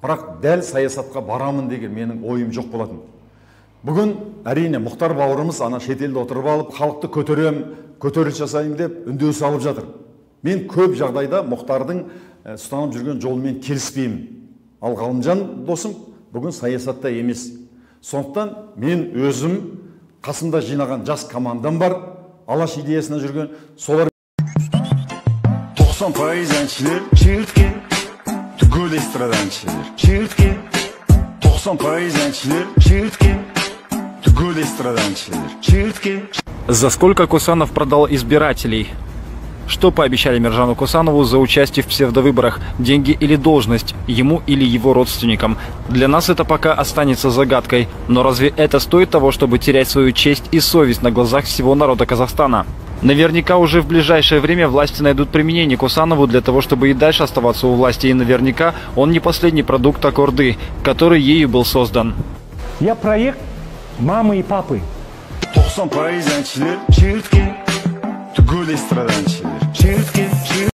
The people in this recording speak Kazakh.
Бірақ дәл саясатқа барамын деген менің ойым жоқ болатын. Бүгін әрине Мұхтар бауырымыз ана шетелде отырып алып, халықты көтеріліс жасайым деп үндеу салып жатыр. Мен көп жағдайда Мұхтардың ұстанып жүрген жолымен келіспеймін. Ал Ғалымжан досым бүгін саясатта емес. Сондықтан мен өзім қасымда жинаған жас командам бар, Алаш идеясына жүрген солар 90% әншілер шертке, түгел эстрада әншілер шертке, 90% әншілер шертке, түгел эстрада әншілер шертке. За сколько Косанов продал избирателей? Что пообещали Мержану Косанову за участие в псевдовыборах? Деньги или должность? Ему или его родственникам? Для нас это пока останется загадкой. Но разве это стоит того, чтобы терять свою честь и совесть на глазах всего народа Казахстана? Наверняка уже в ближайшее время власти найдут применение Косанову для того, чтобы и дальше оставаться у власти. И наверняка он не последний продукт Акорды, который ею был создан. Я проект мамы и папы. 90% әншілер шертке, түгел эстрада әншілер шертке.